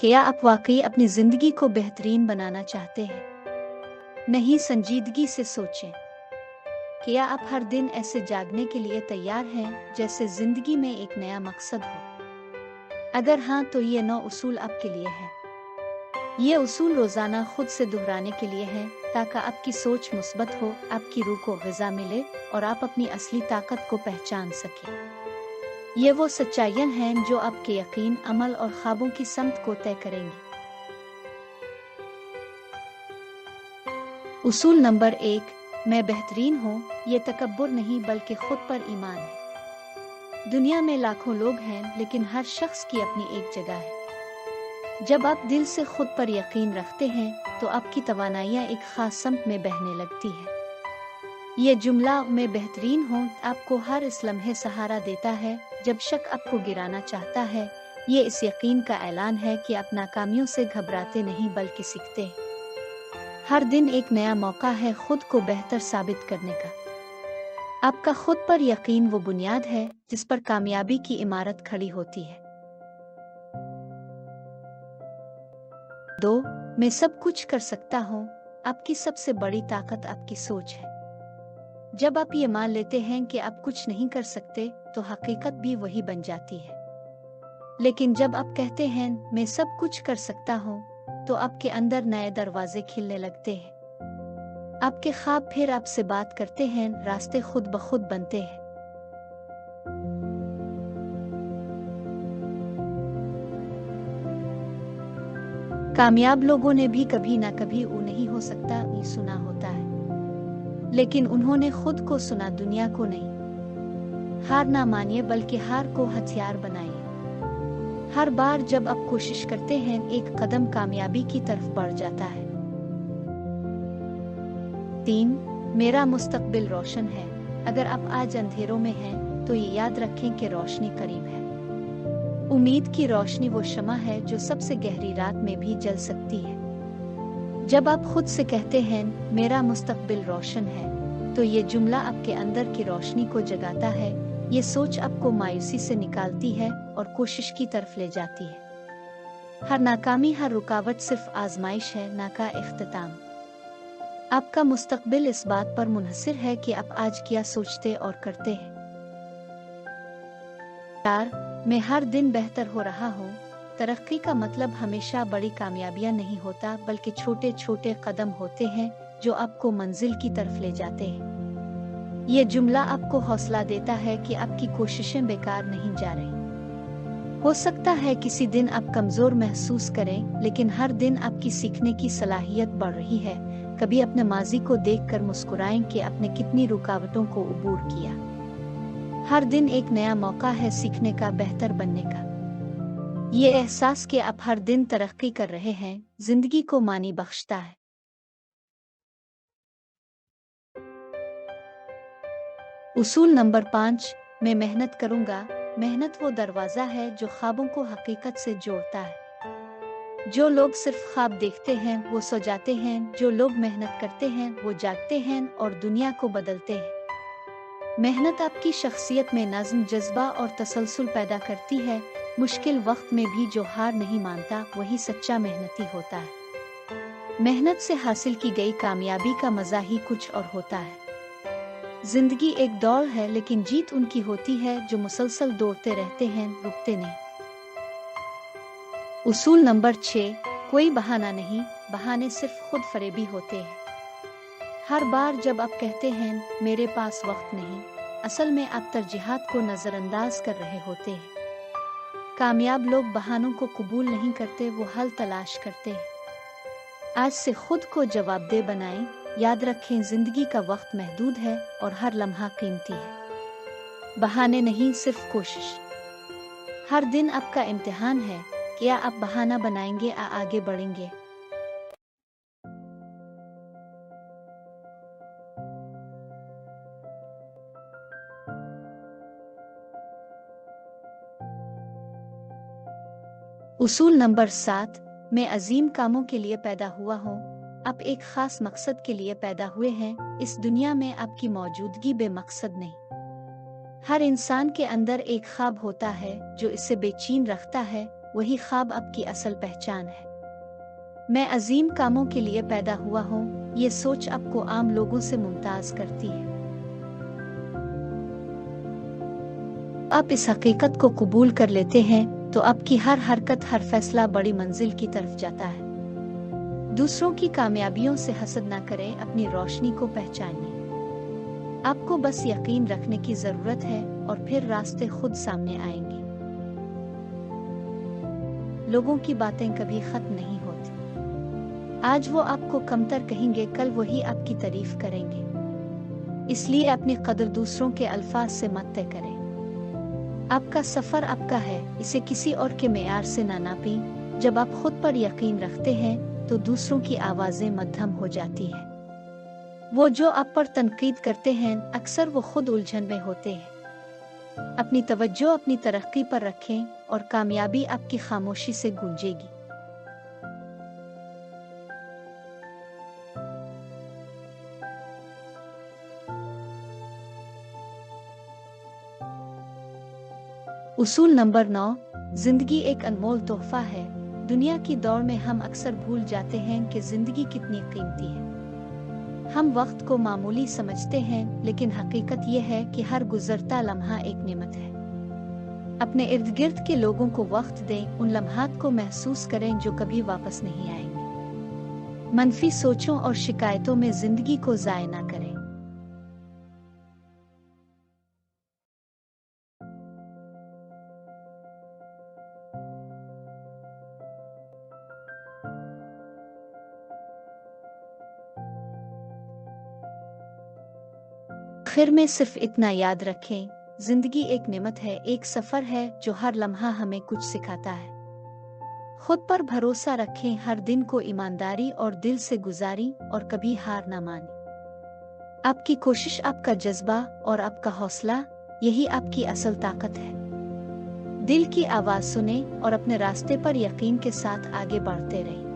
क्या आप वाकई अपनी जिंदगी को बेहतरीन बनाना चाहते हैं? नहीं, संजीदगी से सोचें। क्या आप हर दिन ऐसे जागने के लिए तैयार हैं जैसे जिंदगी में एक नया मकसद हो? अगर हाँ, तो ये 9 उसूल आपके लिए हैं। ये उसूल रोजाना खुद से दोहराने के लिए हैं ताकि आपकी सोच मुस्बत हो, आपकी रूह को ग़िज़ा मिले और आप अपनी असली ताकत को पहचान सकें। ये वो सच्चाइयाँ हैं जो आपके यकीन, अमल और ख्वाबों की समत को तय करेंगी। उसूल नंबर 1, मैं बेहतरीन हूँ, ये तकब्बुर नहीं बल्कि खुद पर ईमान है। दुनिया में लाखों लोग हैं, लेकिन हर शख्स की अपनी एक जगह है। जब आप दिल से खुद पर यकीन रखते हैं, तो आपकी तवानाइयाँ एक खास समत में बहने लगती है। ये जुमला मैं बेहतरीन हूँ आपको हर इस लम्हे सहारा देता है जब शक आपको गिराना चाहता है। ये इस यकीन का ऐलान है कि आप नाकामियों से घबराते नहीं बल्कि सीखते हैं। हर दिन एक नया मौका है खुद को बेहतर साबित करने का। आपका खुद पर यकीन वो बुनियाद है जिस पर कामयाबी की इमारत खड़ी होती है। 2, मैं सब कुछ कर सकता हूँ, आपकी सबसे बड़ी ताकत आपकी सोच है। जब आप ये मान लेते हैं कि आप कुछ नहीं कर सकते, तो हकीकत भी वही बन जाती है। लेकिन जब आप कहते हैं मैं सब कुछ कर सकता हूँ, तो आपके अंदर नए दरवाजे खिलने लगते हैं। आपके ख्वाब फिर आपसे बात करते हैं, रास्ते खुद ब खुद बनते हैं। कामयाब लोगों ने भी कभी ना कभी वो नहीं हो सकता ये सुना होता है, लेकिन उन्होंने खुद को सुना, दुनिया को नहीं। हार ना मानिए बल्कि हार को हथियार बनाइए। हर बार जब आप कोशिश करते हैं, एक कदम कामयाबी की तरफ बढ़ जाता है। 3, मेरा मुस्तकबिल रोशन है। अगर आप आज अंधेरों में हैं, तो ये याद रखें कि रोशनी करीब है। उम्मीद की रोशनी वो शम्मा है जो सबसे गहरी रात में भी जल सकती है। जब आप खुद से कहते हैं मेरा मुस्तकबिल रोशन है, तो ये जुमला आपके अंदर की रोशनी को जगाता है। ये सोच आपको मायूसी से निकालती है और कोशिश की तरफ ले जाती है। हर नाकामी, हर रुकावट सिर्फ आजमाइश है, ना का इख्तिताम। आपका मुस्तकबिल इस बात पर मुनहसिर है कि आप आज क्या सोचते और करते हैं। 4, मैं हर दिन बेहतर हो रहा हूँ। तरक्की का मतलब हमेशा बड़ी कामयाबियां नहीं होता, बल्कि छोटे छोटे कदम होते हैं जो आपको मंजिल की तरफ ले जाते हैं। ये जुमला आपको हौसला देता है कि आपकी कोशिशें बेकार नहीं जा रही। हो सकता है किसी दिन आप कमजोर महसूस करें, लेकिन हर दिन आपकी सीखने की सलाहियत बढ़ रही है। कभी अपने माजी को देखकर मुस्कुराएं कि आपने कितनी रुकावटों को अबूर किया। हर दिन एक नया मौका है सीखने का, बेहतर बनने का। ये एहसास कि आप हर दिन तरक्की कर रहे हैं, जिंदगी को मानी बख्शता है। उसूल नंबर 5, मैं मेहनत करूंगा। मेहनत वो दरवाजा है जो ख्वाबों को हकीकत से जोड़ता है। जो लोग सिर्फ ख्वाब देखते हैं वो सो जाते हैं, जो लोग मेहनत करते हैं वो जागते हैं और दुनिया को बदलते हैं। मेहनत आपकी शख्सियत में नज़्म, जज्बा और तसलसल पैदा करती है। मुश्किल वक्त में भी जो हार नहीं मानता, वही सच्चा मेहनती होता है। मेहनत से हासिल की गई कामयाबी का मज़ा ही कुछ और होता है। जिंदगी एक दौड़ है, लेकिन जीत उनकी होती है जो मुसलसल दौड़ते रहते हैं, रुकते नहीं। उसूल नंबर 6, कोई बहाना नहीं, बहाने सिर्फ खुद फरेबी होते हैं। हर बार जब आप कहते हैं मेरे पास वक्त नहीं, असल में आप तरजीहात को नजरअंदाज कर रहे होते हैं। कामयाब लोग बहानों को कबूल नहीं करते, वो हल तलाश करते हैं। आज से खुद को जवाबदेह बनाएं। याद रखें जिंदगी का वक्त महदूद है और हर लम्हा कीमती है। बहाने नहीं, सिर्फ कोशिश। हर दिन आपका इम्तिहान है, क्या आप बहाना बनाएंगे या आगे बढ़ेंगे। उसूल नंबर 7, मैं अजीम कामों के लिए पैदा हुआ हूँ। आप एक खास मकसद के लिए पैदा हुए हैं। इस दुनिया में आपकी मौजूदगी बेमकसद नहीं। हर इंसान के अंदर एक ख्वाब होता है जो इसे बेचैन रखता है। وہی خواب آپ کی اصل پہچان ہے۔ میں عظیم کاموں کے لیے پیدا ہوا ہوں، یہ سوچ آپ کو عام لوگوں سے ممتاز کرتی ہے۔ آپ اس حقیقت کو قبول کر لیتے ہیں تو آپ کی ہر حرکت، ہر فیصلہ بڑی منزل کی طرف جاتا ہے۔ دوسروں کی کامیابیوں سے حسد نہ کریں، اپنی روشنی کو پہچانیے۔ آپ کو بس یقین رکھنے کی ضرورت ہے اور پھر راستے خود سامنے آئیں گے۔ لوگوں کی باتیں کبھی ختم نہیں ہوتی۔ آج وہ آپ کو کمتر کہیں گے، کل وہی آپ کی تعریف کریں گے۔ اس لیے اپنی قدر دوسروں کے الفاظ سے مت طے کریں۔ آپ کا سفر آپ کا ہے، اسے کسی اور کے معیار سے نہ ناپیں۔ جب آپ خود پر یقین رکھتے ہیں تو دوسروں کی آوازیں مدھم ہو جاتی ہیں۔ وہ جو آپ پر تنقید کرتے ہیں اکثر وہ خود الجھن میں ہوتے ہیں۔ اپنی توجہ اپنی ترقی پر رکھیں اور کامیابی آپ کی خاموشی سے گونجے گی۔ اصول نمبر 9، زندگی ایک انمول تحفہ ہے۔ دنیا کی دوڑ میں ہم اکثر بھول جاتے ہیں کہ زندگی کتنی قیمتی ہے۔ ہم وقت کو معمولی سمجھتے ہیں، لیکن حقیقت یہ ہے کہ ہر گزرتا لمحہ ایک نعمت ہے۔ اپنے ارد گرد کے لوگوں کو وقت دیں، ان لمحات کو محسوس کریں جو کبھی واپس نہیں آئیں گے۔ منفی سوچوں اور شکایتوں میں زندگی کو ضائع نہ کریں۔ آخر میں صرف اتنا یاد رکھیں، زندگی ایک نعمت ہے، ایک سفر ہے جو ہر لمحہ ہمیں کچھ سکھاتا ہے۔ خود پر بھروسہ رکھیں، ہر دن کو ایمانداری اور دل سے گزاریں اور کبھی ہار نہ مانیں۔ آپ کی کوشش، آپ کا جذبہ اور آپ کا حوصلہ، یہی آپ کی اصل طاقت ہے۔ دل کی آواز سنیں اور اپنے راستے پر یقین کے ساتھ آگے بڑھتے رہیں۔